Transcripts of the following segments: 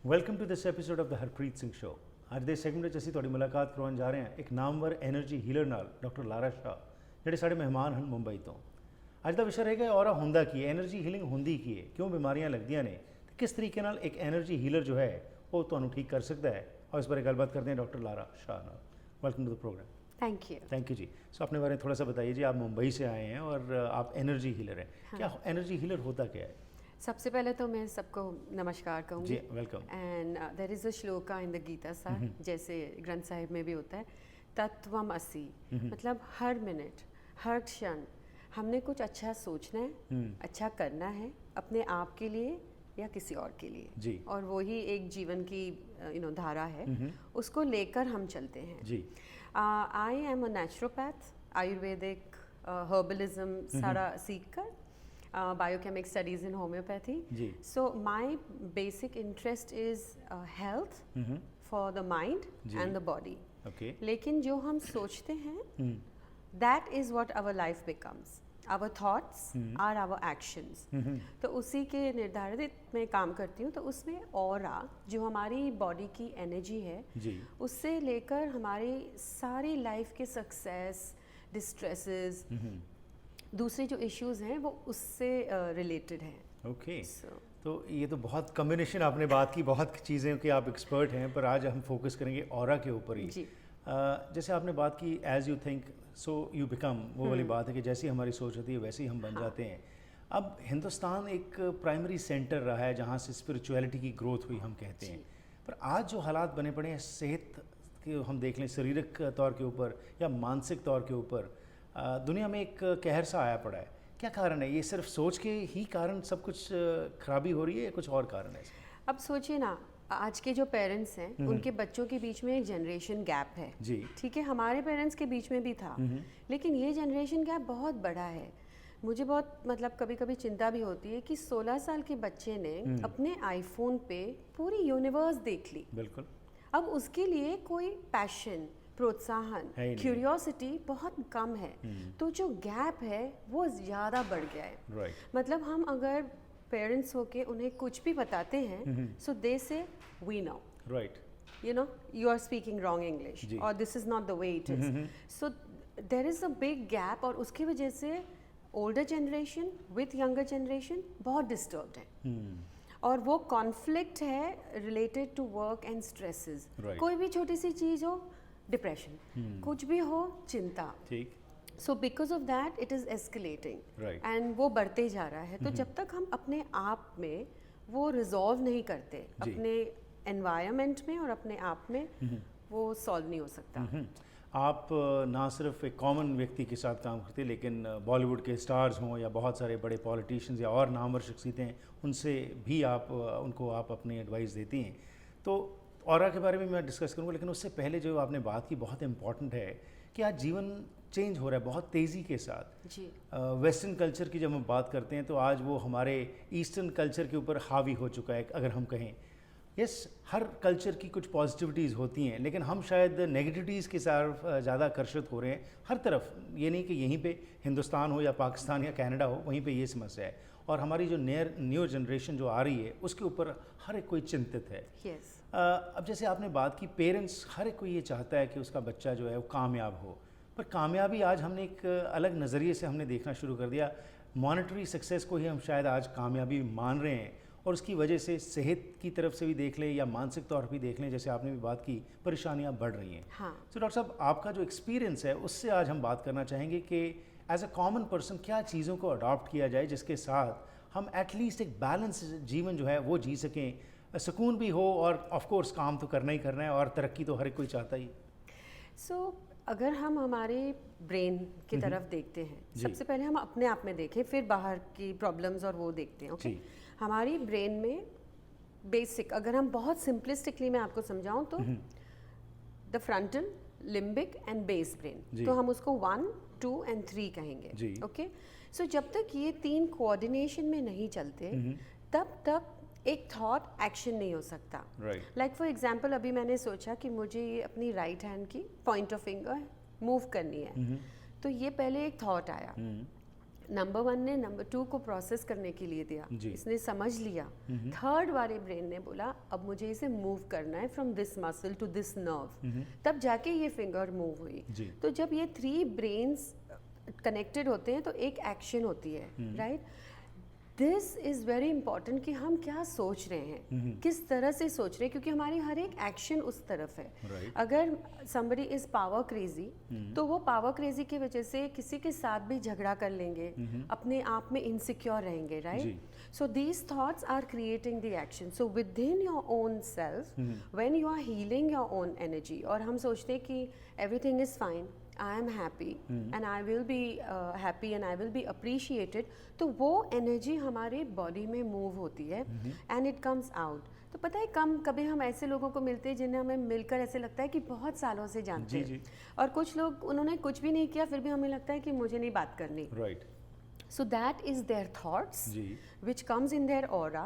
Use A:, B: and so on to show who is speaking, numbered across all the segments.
A: Welcome to this episode of the Harpreet Singh show. ਅੱਜ ਦੇ segment ਵਿੱਚ ਅਸੀਂ ਤੁਹਾਡੀ ਮੁਲਾਕਾਤ ਕਰਵਾਉਣ ਜਾ ਰਹੇ ਹਾਂ ਇੱਕ ਨਾਮਵਰ ਐਨਰਜੀ ਹੀਲਰ ਨਾਲ, ਡਾਕਟਰ ਲਾਰਾ ਸ਼ਾਹ, ਜਿਹੜੇ ਸਾਡੇ ਮਹਿਮਾਨ ਹਨ ਮੁੰਬਈ ਤੋਂ। ਅੱਜ ਦਾ ਵਿਸ਼ਾ ਰਹੇਗਾ ਔਰਾ ਹੁੰਦਾ ਕੀ ਹੈ, ਐਨਰਜੀ ਹੀਲਿੰਗ ਹੁੰਦੀ ਕੀ ਹੈ, ਕਿਉਂ ਬਿਮਾਰੀਆਂ ਲੱਗਦੀਆਂ ਨੇ ਤੇ ਕਿਸ ਤਰੀਕੇ ਨਾਲ ਇੱਕ ਐਨਰਜੀ ਹੀਲਰ ਜੋ ਹੈ ਉਹ ਤੁਹਾਨੂੰ ਠੀਕ ਕਰ ਸਕਦਾ ਹੈ। और इस बारे गलबात करते हैं डॉक्टर लारा शाह नाल। Welcome to the program.
B: Thank you
A: जी। सो अपने बारे में थोड़ा सा बताइए जी। आप मुंबई से आए हैं और आप एनर्जी हीलर हैं। हाँ। क्या एनर्जी हीलर होता क्या है?
B: सबसे पहले तो मैं सबको नमस्कार कहूँगी
A: जी, welcome.
B: And there is a shloka in the Gita Sahib, जैसे ग्रंथ साहिब में भी होता है, तत्वमसि, मतलब हर मिनट हर क्षण हमने कुछ अच्छा सोचना है, अच्छा करना है अपने आप के लिए या किसी और के लिए
A: जी।
B: और वही एक जीवन की धारा है, उसको लेकर हम चलते हैं जी। I am a naturopath, Ayurvedic herbalism सारा सीख कर biochemic studies in homeopathy. So my basic interest is health for the mind and the body. लेकिन जो हम सोचते हैं that is what our life becomes, our thoughts are our actions. तो उसी के निर्धारित मैं काम करती हूँ। तो उसमें ऑरा जो हमारी बॉडी की एनर्जी है जी, उससे लेकर हमारी सारी लाइफ के सक्सेस, डिस्ट्रेसेस, दूसरे जो इश्यूज हैं वो उससे रिलेटेड हैं।
A: ओके। तो ये तो बहुत कम्बिनेशन आपने बात की, बहुत चीज़ें कि आप एक्सपर्ट हैं, पर आज हम फोकस करेंगे ऑरा के ऊपर ही जी। जैसे आपने बात की as you think so you become, वो वाली बात है कि जैसी हमारी सोच होती है वैसे ही हम बन जाते हैं। अब हिंदुस्तान एक प्राइमरी सेंटर रहा है जहाँ से स्पिरिचुअलिटी की ग्रोथ हुई हम कहते हैं, पर आज जो हालात बने पड़े हैं सेहत के, हम देख लें शारीरिक तौर के ऊपर या मानसिक तौर के ऊपर, दुनिया में एक कहर सा आया पड़ा है। क्या कारण है? ये सिर्फ सोच के ही कारण सब कुछ खराबी हो रही है या कुछ और कारण है?
B: अब सोचिए ना, आज के जो पेरेंट्स हैं उनके बच्चों के बीच में एक जनरेशन गैप है जी। ठीक है, हमारे पेरेंट्स के बीच में भी था, लेकिन ये जनरेशन गैप बहुत बड़ा है। मुझे बहुत मतलब कभी कभी चिंता भी होती है कि 16 साल के बच्चे ने अपने आईफोन पे पूरी यूनिवर्स देख ली।
A: बिल्कुल।
B: अब उसके लिए कोई पैशन, प्रोत्साहन, क्यूरियोसिटी बहुत कम है। तो जो गैप है वो ज़्यादा बढ़ गया है। मतलब हम अगर पेरेंट्स होके उन्हें कुछ भी बताते हैं, so they say we know,
A: right,
B: you know you are speaking wrong English और this is not the way it is. So there is a big gap और उसकी वजह से older generation with younger generation बहुत disturbed है। और वो conflict है related to work and stresses. कोई भी छोटी सी चीज़ हो, डिप्रेशन, कुछ भी हो, चिंता, ठीक। So because of that it is escalating and वो बढ़ते जा रहा है। तो जब तक हम अपने आप में वो रिजॉल्व नहीं करते, अपने एनवायरनमेंट में और अपने आप में, वो सॉल्व नहीं हो सकता।
A: आप ना सिर्फ एक कॉमन व्यक्ति के साथ काम करते, लेकिन बॉलीवुड के स्टार्स हों या बहुत सारे बड़े पॉलिटिशियंस या और नामवर शख्सियतें, उनसे भी उनको आप अपनी एडवाइस देती हैं। तो ऑरा के बारे में मैं डिस्कस करूँगा, लेकिन उससे पहले जो आपने बात की बहुत इम्पॉर्टेंट है कि आज जीवन चेंज हो रहा है बहुत तेज़ी के साथ जी। वेस्टर्न कल्चर की जब हम बात करते हैं तो आज वो हमारे ईस्टर्न कल्चर के ऊपर हावी हो चुका है, अगर हम कहें। यस, हर कल्चर की कुछ पॉजिटिविटीज़ होती हैं, लेकिन हम शायद नेगेटिविटीज़ के साथ ज़्यादा आकर्षित हो रहे हैं हर तरफ। ये नहीं कि यहीं पे हिंदुस्तान हो या पाकिस्तान या कनाडा हो, वहीं पे ये समस्या है। और हमारी जो न्यू जनरेशन जो आ रही है उसके ऊपर हर एक कोई चिंतित है।
B: yes.
A: अब जैसे आपने बात की, पेरेंट्स हर एक कोई ये चाहता है कि उसका बच्चा जो है वो कामयाब हो, पर कामयाबी आज हमने एक अलग नज़रिए से हमने देखना शुरू कर दिया। मॉनेटरी सक्सेस को ही हम शायद आज कामयाबी मान रहे हैं, और उसकी वजह से सेहत की तरफ से भी देख लें या मानसिक तौर पर भी देख लें, जैसे आपने भी बात की, परेशानियां बढ़ रही हैं।
B: हाँ।
A: तो डॉक्टर साहब, आपका जो एक्सपीरियंस है उससे आज हम बात करना चाहेंगे कि एज अ कॉमन पर्सन क्या चीज़ों को अडॉप्ट किया जाए जिसके साथ हम एटलीस्ट एक बैलेंस जीवन जो है वो जी सकें, सुकून भी हो, और ऑफ कोर्स काम तो करना ही करना है और तरक्की तो हर एक कोई चाहता ही।
B: सो अगर हम हमारे ब्रेन की तरफ देखते हैं, सबसे पहले हम अपने आप में देखें, फिर बाहर की प्रॉब्लम्स और वो देखते हैं। ओके, हमारी ब्रेन में बेसिक, अगर हम बहुत सिंपलिस्टिकली मैं आपको समझाऊं तो the frontal, limbic and base brain, तो हम उसको 1, 2 एंड 3 कहेंगे। ओके, सो जब तक ये 3 कोऑर्डिनेशन में नहीं चलते तब एक थॉट एक्शन नहीं हो सकता. लाइक फॉर एग्जांपल अभी मैंने सोचा कि मुझे अपनी राइट हैंड की पॉइंट ऑफ फिंगर मूव करनी है, तो ये पहले एक थॉट आया. नंबर 1 ने नंबर 2 को प्रोसेस करने के लिए दिया, इसने समझ लिया. थर्ड वाले ब्रेन ने बोला अब मुझे इसे मूव करना है from this muscle to this nerve, तब जाके ये फिंगर मूव हुई. तो जब ये 3 ब्रेन्स कनेक्टेड होते हैं तो एक एक्शन होती है, right. This is very important कि हम क्या सोच रहे हैं, किस तरह से सोच रहे हैं, क्योंकि हमारी हर एक एक्शन उस तरफ है. अगर somebody is power crazy तो वो पावर क्रेजी की वजह से किसी के साथ भी झगड़ा कर लेंगे, अपने आप में इनसिक्योर रहेंगे, right. So these thoughts are creating the action. So within your own self when you are healing your own energy, और हम सोचते हैं कि everything is fine, I am happy and I will be happy and I will be appreciated, तो वो energy हमारे body में move होती है एंड इट कम्स आउट. तो पता है कभी हम ऐसे लोगों को मिलते हैं जिन्हें हमें मिलकर ऐसे लगता है कि बहुत सालों से जानते हैं, और कुछ लोग उन्होंने कुछ भी नहीं किया फिर भी हमें लगता है कि मुझे नहीं बात करनी,
A: right.
B: So that is their thoughts which comes in their aura,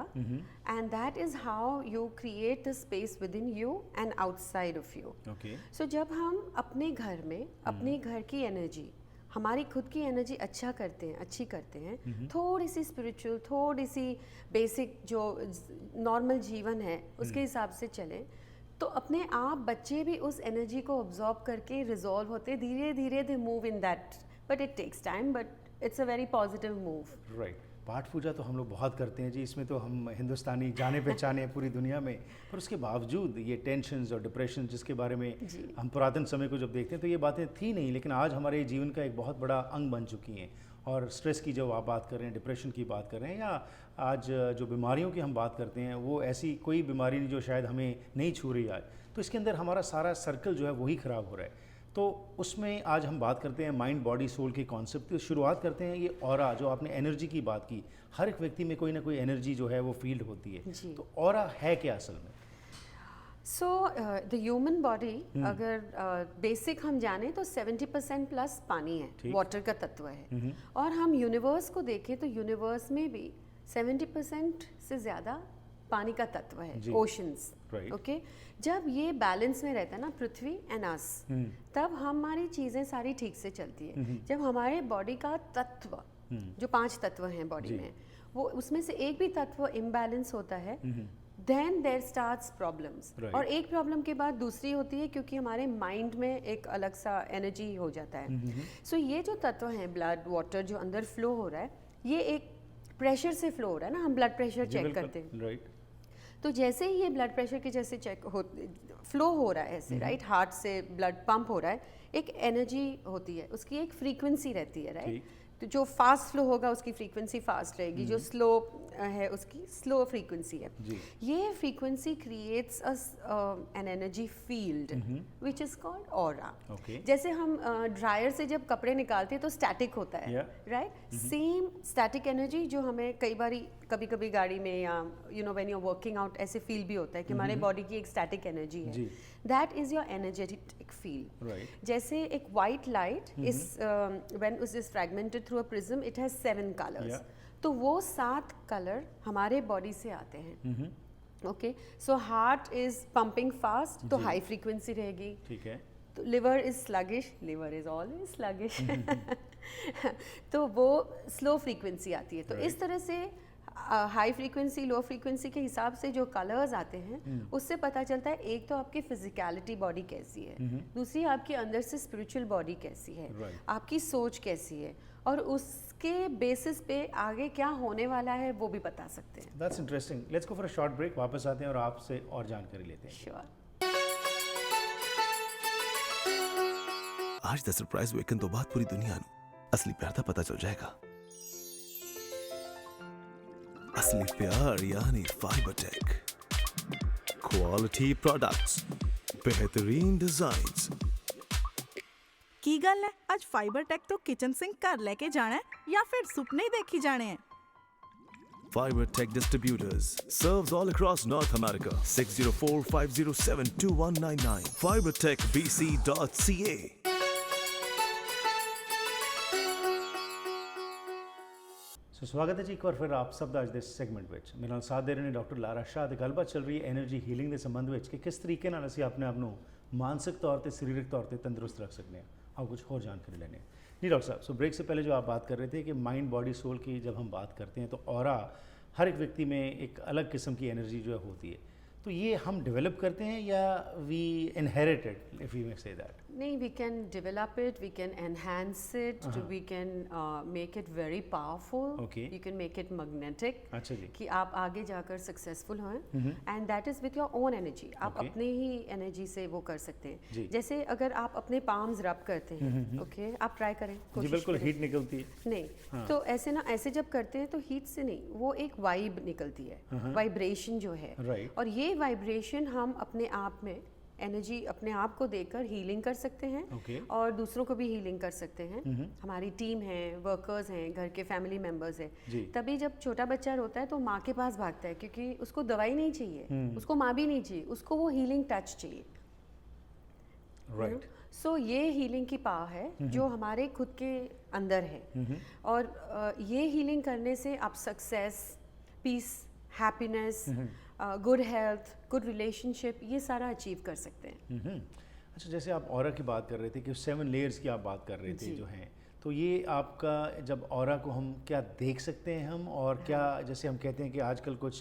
B: and that is how you create the space within you and outside of you.
A: Okay.
B: So जब हम अपने घर में अपने घर की एनर्जी, हमारी खुद की एनर्जी अच्छी करते हैं, थोड़ी सी स्पिरिचुअल, थोड़ी सी बेसिक जो नॉर्मल जीवन है उसके हिसाब से चलें, तो अपने आप बच्चे भी उस एनर्जी को ऑब्जॉर्व करके रिजॉल्व होते, धीरे धीरे they move in that, but it takes time, but it's a very positive move.
A: Right. पाठ पूजा तो हम लोग बहुत करते हैं जी, इसमें तो हम हिंदुस्तानी जाने पहचाने हैं पूरी दुनिया में, पर उसके बावजूद ये टेंशन्स और डिप्रेशन जिसके बारे में हम पुरातन समय को जब देखते हैं तो ये बातें थी नहीं, लेकिन आज हमारे जीवन का एक बहुत बड़ा अंग बन चुकी हैं. और स्ट्रेस की जब आप बात कर रहे हैं, डिप्रेशन की बात कर रहे हैं, या आज जो बीमारियों की हम बात करते हैं, वो ऐसी कोई बीमारी नहीं जो शायद हमें नहीं छू रही आज, तो इसके अंदर हमारा सारा सर्कल जो है वही ख़राब हो रहा है. तो उसमें आज हम बात करते हैं माइंड बॉडी सोल के कॉन्सेप्ट की. शुरुआत करते हैं ये ऑरा, जो आपने एनर्जी की बात की, हर एक व्यक्ति में कोई ना कोई एनर्जी जो है वो फील्ड होती है, तो ऑरा है क्या असल में?
B: सो द ह्यूमन बॉडी अगर बेसिक हम जाने तो 70% प्लस पानी है, वाटर का तत्व है. और हम यूनिवर्स को देखें तो यूनिवर्स में भी 70% से ज़्यादा पानी का तत्व है, ओशंस. ओके. जब ये बैलेंस में रहता है ना, पृथ्वी एंड अस, तब हमारी चीज़ें सारी ठीक से चलती है. जब हमारे बॉडी का तत्व, जो 5 तत्व हैं बॉडी में, वो उसमें से एक भी तत्व इम्बैलेंस होता है, देन देयर स्टार्ट्स प्रॉब्लम्स. और एक प्रॉब्लम के बाद दूसरी होती है, क्योंकि हमारे माइंड में एक अलग सा एनर्जी हो जाता है. सो ये जो तत्व हैं, ब्लड, वाटर जो अंदर फ्लो हो रहा है, ये एक प्रेशर से फ्लो हो रहा है ना. हम ब्लड प्रेशर चेक करते हैं,
A: राइट.
B: तो जैसे ही ये ब्लड प्रेशर के जैसे फ्लो हो रहा है ऐसे, राइट, हार्ट से ब्लड पंप हो रहा है, एक एनर्जी होती है, उसकी एक फ्रीक्वेंसी रहती है, राइट. तो जो फास्ट फ्लो होगा उसकी फ्रीक्वेंसी फास्ट रहेगी, जो स्लो है उसकी स्लो फ्रीक्वेंसी है. ये frequency creates an energy field which is called aura. जैसे हम ड्रायर से जब कपड़े निकालते हैं तो स्टैटिक होता है, राइट. सेम स्टैटिक एनर्जी जो हमें कभी कभी गाड़ी में या when you are working out ऐसे फील भी होता है कि हमारे बॉडी की एक स्टैटिक एनर्जी है. That is your energetic feel. जैसे एक white light is when it is fragmented through a prism, it has 7 colours. तो वो 7 कलर हमारे बॉडी से आते हैं. Okay. So heart is pumping fast, तो हाई फ्रीक्वेंसी रहेगी.
A: ठीक है.
B: तो liver is sluggish, liver is always sluggish, तो वो स्लो फ्रीक्वेंसी आती है. तो इस तरह से हाई फ्रीक्वेंसी, लो फ्रीक्वेंसी के हिसाब से जो कलर्स आते हैं उससे पता चलता है, एक तो आपकी फिजिकलिटी बॉडी कैसी है, दूसरी आपके अंदर से स्पिरिचुअल बॉडी कैसी है, आपकी सोच कैसी है, और उसके बेसिस पे आगे क्या होने वाला है वो भी बता सकते हैं.
A: That's interesting. Let's go for a short break. वापस आते हैं और आपसे और जानकारी लेते हैं.
B: श्योर.
C: आज द सरप्राइज वेकन तो बात पूरी दुनिया ਨੂੰ असली प्यार ਦਾ पता चल जाएगा. असली प्यार यानी फाइबरटेक. क्वालिटी प्रोडक्ट्स, बेहतरीन डिजाइन्स.
D: की गल है, आज फाइबरटेक तो किचन सिंक घर लेके जाना है या फिर सुपने ही देखी जाने हैं?
C: Fibertech Distributors serves all across North America. 604-507-2199. fibertechbc.ca.
A: ਸੋ ਸਵਾਗਤ ਹੈ ਜੀ ਇੱਕ ਵਾਰ ਫਿਰ ਆਪ ਸਭ ਦਾ ਅੱਜ ਦੇ ਸੈਗਮੈਂਟ ਵਿੱਚ। ਮੇਰੇ ਨਾਲ ਸਾਥ ਦੇ ਰਹੇ ਨੇ ਡਾਕਟਰ ਲਾਰਾ ਸ਼ਾਹ ਤੇ ਗੱਲਬਾਤ ਚੱਲ ਰਹੀ ਹੈ એનર્ਜੀ ਹੀਲਿੰਗ ਦੇ ਸੰਬੰਧ ਵਿੱਚ ਕਿ ਕਿਸ ਤਰੀਕੇ ਨਾਲ ਅਸੀਂ ਆਪਣੇ ਆਪ ਨੂੰ मानसिक तौर पर शारीरिक तौर पर तंदुरुस्त रख सकते हैं। आप कुछ और जानकारी लेने जी डॉक्टर साहब। सो ब्रेक से पहले जो आप बात कर रहे थे कि माइंड बॉडी सोल की जब हम बात करते हैं तो ऑरा हर एक व्यक्ति में एक अलग किस्म की एनर्जी जो है होती है, तो ये हम डेवलप करते हैं या we inherited if you may say that?
B: नहीं, we can develop it, we can enhance it, we can make it very powerful,
A: Okay.
B: you can make it magnetic,
A: अच्छा जी।
B: कि आप आगे जाकर सक्सेसफुल हों, and that is with your own energy. आप
A: Okay.
B: अपने ही energy से वो कर सकते हैं।
A: जी।
B: जैसे अगर आप अपने पाम्स रब करते हैं, ओके, आप ट्राई करें,
A: जी
B: कोशिश
A: बिल्कुल,
B: करें।
A: हीट निकलती है।
B: नहीं,
A: हाँ।
B: तो ऐसे जब करते हैं तो हीट से नहीं, वो एक वाइब निकलती है, वाइब्रेशन जो है,
A: Right.
B: और ये वाइब्रेशन हम अपने आप में एनर्जी अपने आप को देकर हीलिंग कर सकते हैं,
A: Okay.
B: और दूसरों को भी हीलिंग कर सकते हैं। हमारी टीम है, वर्कर्स हैं, घर के फैमिली मेंबर्स हैं,
A: जी।
B: तभी जब छोटा बच्चा रोता है तो माँ के पास भागता है, क्योंकि उसको दवाई नहीं चाहिए, उसको माँ भी नहीं चाहिए, उसको वो हीलिंग टच चाहिए।
A: राइट।
B: सो ये हीलिंग की पावर है जो हमारे खुद के अंदर है, और ये हीलिंग करने से आप success, peace, happiness, good health, good relationship, ये सारा अचीव कर सकते हैं।
A: अच्छा, जैसे आप ऑरा की बात कर रहे थे कि 7 लेयर्स की आप बात कर रहे थे
B: जी।
A: जो हैं, तो ये आपका जब ऑरा को हम क्या देख सकते हैं हम, और क्या जैसे हम कहते हैं कि आजकल कुछ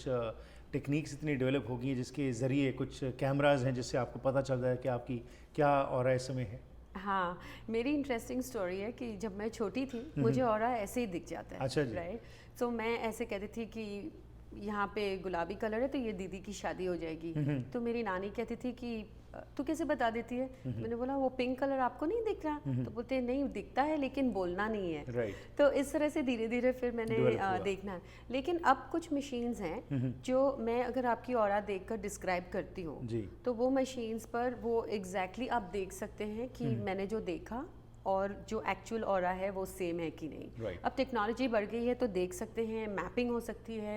A: टेक्निक्स इतनी डेवलप हो गई हैं जिसके ज़रिए कुछ कैमराज हैं जिससे आपको पता चल रहा है कि आपकी क्या ऑरा इस समय है?
B: हाँ, मेरी इंटरेस्टिंग स्टोरी है कि जब मैं छोटी थी मुझे ऑरा ऐसे ही दिख जाता है।
A: अच्छा जी।
B: राइट, तो मैं ऐसे कहती थी कि यहाँ पे गुलाबी कलर है तो ये दीदी की शादी हो जाएगी। तो मेरी नानी कहती थी कि तू कैसे बता देती है? मैंने बोला वो पिंक कलर आपको नहीं दिख रहा? तो बोलते नहीं दिखता है लेकिन बोलना नहीं है।
A: राइट।
B: तो इस तरह से धीरे धीरे फिर मैंने
A: Develop हुआ।
B: देखना। लेकिन अब कुछ मशीन्स हैं जो मैं अगर आपकी ऑरा देखकर डिस्क्राइब करती हूँ,
A: जी।
B: तो वो मशीन्स पर वो एग्जैक्टली आप देख सकते हैं कि मैंने जो देखा और जो एक्चुअल ऑरा है वो सेम है कि नहीं।
A: Right.
B: अब टेक्नोलॉजी बढ़ गई है तो देख सकते हैं, मैपिंग हो सकती है,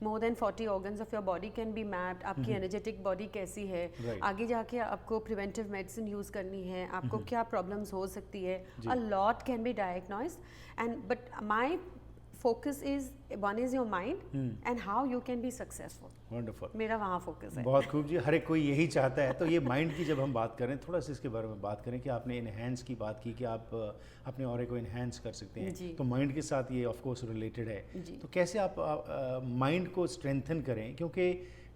B: more than 40 organs of your body can be mapped. आपकी एनर्जेटिक बॉडी कैसी है,
A: Right.
B: आगे जाके आपको प्रिवेंटिव मेडिसिन यूज़ करनी है, आपको क्या प्रॉब्लम्स हो सकती है,
A: जी।
B: A lot can be diagnosed, and but my focus is one is your mind and how you can be successful.
A: Wonderful.
B: मेरा वहाँ फोकस है।
A: बहुत खूब जी, हर एक कोई यही चाहता है। तो ये माइंड की जब हम बात करें, थोड़ा सा इसके बारे में बात करें कि आपने इनहेंस की बात की कि आप अपने ऑरे को इनहेंस कर सकते हैं,
B: जी।
A: तो माइंड के साथ ये ऑफ कोर्स रिलेटेड है।
B: जी।
A: तो कैसे आप माइंड को स्ट्रेंथन करें, क्योंकि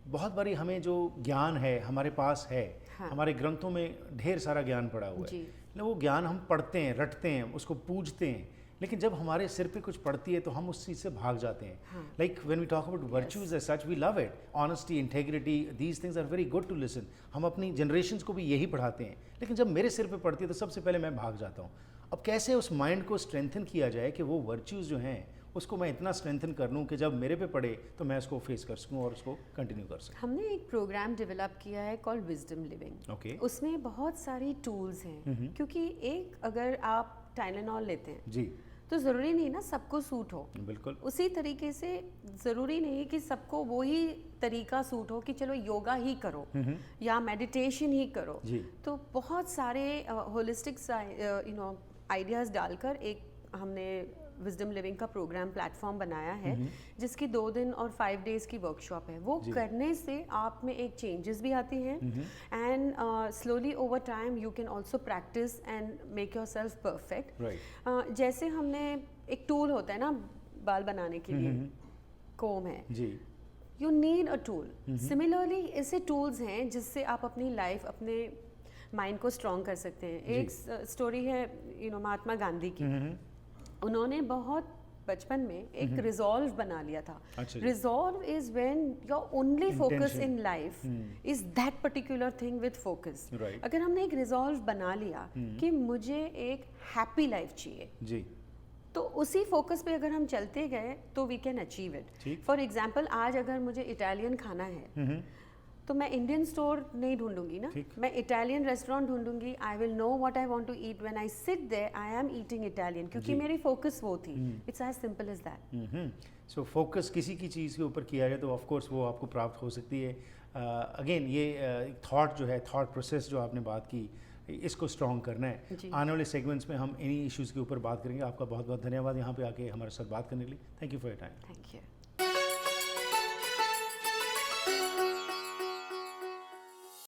A: बहुत बारी हमें जो ज्ञान है हमारे पास है,
B: हाँ।
A: हमारे ग्रंथों में ढेर सारा ज्ञान पड़ा हुआ है,
B: जी।
A: लेकिन वो ज्ञान हम पढ़ते हैं, रटते हैं, उसको पूजते हैं, लेकिन जब हमारे सिर पे कुछ पड़ती है तो हम उस चीज़ से भाग जाते हैं। Like when we talk about virtues as such, we love it, honesty, integrity, these things are very good to listen. हम अपनी जनरेशन्स को भी यही पढ़ाते हैं, लेकिन जब मेरे सिर पे पड़ती है तो सबसे पहले मैं भाग जाता हूँ। अब कैसे उस माइंड को स्ट्रेंथन किया जाए कि वो वर्च्यूज़ जो हैं उसको मैं इतना स्ट्रेंथन कर लूँ कि जब मेरे पे पड़े तो मैं उसको फेस कर सकूँ और उसको कंटिन्यू कर सकूँ?
B: हमने एक प्रोग्राम डेवलप किया है कॉल्ड विजडम लिविंग।
A: ओके।
B: उसमें बहुत सारी टूल्स हैं, क्योंकि एक अगर आप टाइलेनॉल लेते हैं
A: जी
B: तो ज़रूरी नहीं ना सबको सूट हो।
A: बिल्कुल।
B: उसी तरीके से ज़रूरी नहीं कि सबको वही तरीका सूट हो कि चलो योगा ही करो या मेडिटेशन ही करो।
A: जी।
B: तो बहुत सारे होलिस्टिक आइडियाज़ डालकर एक हमने विजडम लिविंग का प्रोग्राम प्लेटफॉर्म बनाया है, जिसकी 2 दिन और 5 डेज़ की वर्कशॉप है। वो करने से आप में एक चेंजेस भी आती हैं, and slowly over time you can also practice and make your self perfect.
A: Right.
B: जैसे हमने एक टूल होता है ना बाल बनाने के लिए, कोम है,
A: जी
B: you need a tool. Similarly ऐसे टूल्स हैं जिससे आप अपनी लाइफ, अपने माइंड को स्ट्रॉन्ग कर सकते हैं। एक स्टोरी है महात्मा गांधी की। उन्होंने बहुत बचपन में एक रिजॉल्व बना लिया था।
A: अच्छा जी।
B: Resolve is when your only focus
A: Intention.
B: In life is that particular thing with focus.
A: Right.
B: अगर हमने एक रिजॉल्व बना लिया कि मुझे एक हैप्पी लाइफ चाहिए,
A: जी
B: तो उसी फोकस पे अगर हम चलते गए तो वी कैन अचीव इट।
A: ठीक।
B: फॉर एग्जाम्पल, आज अगर मुझे इटालियन खाना है तो मैं इंडियन स्टोर नहीं ढूंढूंगी ना,
A: ठीक।
B: मैं इटालियन रेस्टोरेंट ढूंढूंगी। I will know what I want to eat when I sit there, I am eating Italian, क्योंकि
A: जी।
B: मेरी फोकस वो थी। It's as simple as that.
A: So focus किसी की चीज़ के ऊपर किया जाए तो ऑफ कोर्स वो आपको प्राप्त हो सकती है। अगेन ये थॉट जो है, थॉट प्रोसेस जो आपने बात की, इसको स्ट्रॉन्ग करना है। आने वाले सेगमेंट्स में हम इन्हीं इश्यूज़ के ऊपर बात करेंगे। आपका बहुत बहुत धन्यवाद यहाँ पे आके हमारे साथ बात करने के लिए। Thank you for your time.
B: Thank you.